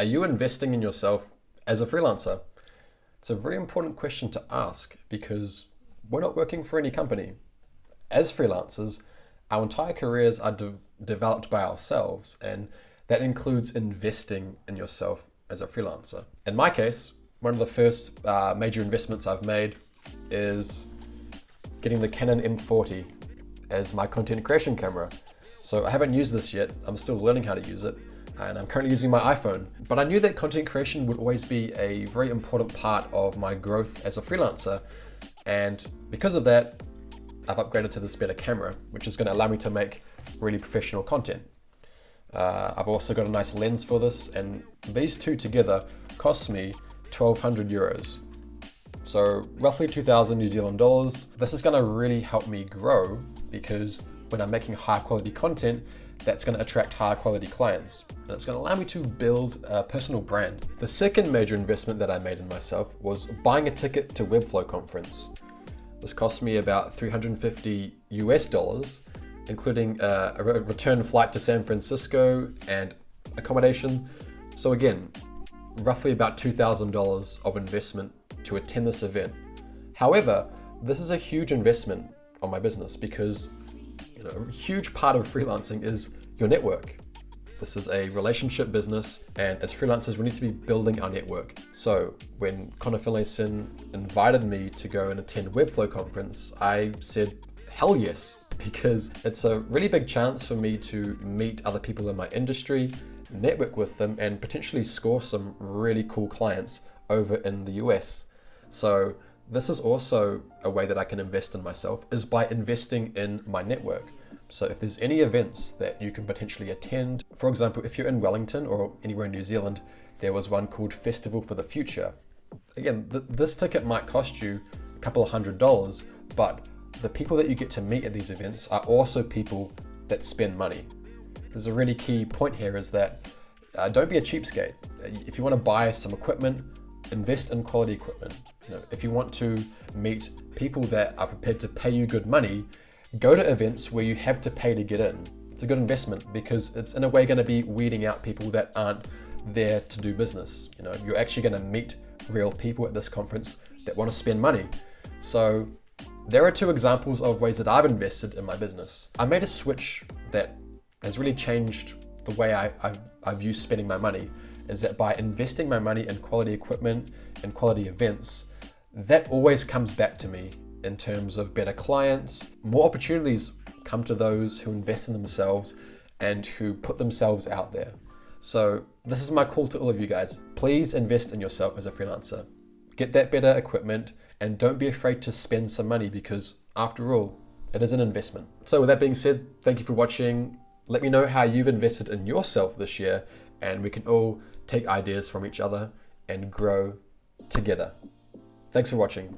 Are you investing in yourself as a freelancer? It's a very important question to ask because we're not working for any company. As freelancers, our entire careers are developed by ourselves, and that includes investing in yourself as a freelancer. In my case, one of the first major investments I've made is getting the Canon M40 as my content creation camera. So I haven't used this yet. I'm still learning how to use it, and I'm currently using my iPhone. But I knew that content creation would always be a very important part of my growth as a freelancer. And because of that, I've upgraded to this better camera, which is going to allow me to make really professional content. I've also got a nice lens for this, and these two together cost me 1,200 euros. So roughly 2,000 New Zealand dollars. This is going to really help me grow because when I'm making high quality content, that's going to attract high quality clients, and it's going to allow me to build a personal brand. The second major investment that I made in myself was buying a ticket to Webflow conference. This cost me about $350 US, including a return flight to San Francisco and accommodation. So again, roughly about $2,000 of investment to attend this event. However, this is a huge investment on my business because a huge part of freelancing is your network. This is a relationship business, and as freelancers, we need to be building our network. So when Connor Finlayson invited me to go and attend Webflow conference, I said, hell yes, because it's a really big chance for me to meet other people in my industry, network with them, and potentially score some really cool clients over in the US. So this is also a way that I can invest in myself, is by investing in my network. So if there's any events that you can potentially attend, for example, if you're in Wellington or anywhere in New Zealand, there was one called Festival for the Future. Again, this ticket might cost you a couple of $100, but the people that you get to meet at these events are also people that spend money. There's a really key point here is that don't be a cheapskate. If you want to buy some equipment, invest in quality equipment. If you want to meet people that are prepared to pay you good money, go to events where you have to pay to get in. It's a good investment because it's in a way going to be weeding out people that aren't there to do business. You're actually going to meet real people at this conference that want to spend money. So there are two examples of ways that I've invested in my business. I made a switch that has really changed the way I view spending my money, is that by investing my money in quality equipment and quality events, that always comes back to me in terms of better clients. More opportunities come to those who invest in themselves and who put themselves out there. So this is my call to all of you guys. Please invest in yourself as a freelancer. Get that better equipment and don't be afraid to spend some money because after all, it is an investment. So with that being said, thank you for watching. Let me know how you've invested in yourself this year, and we can all take ideas from each other and grow together. Thanks for watching.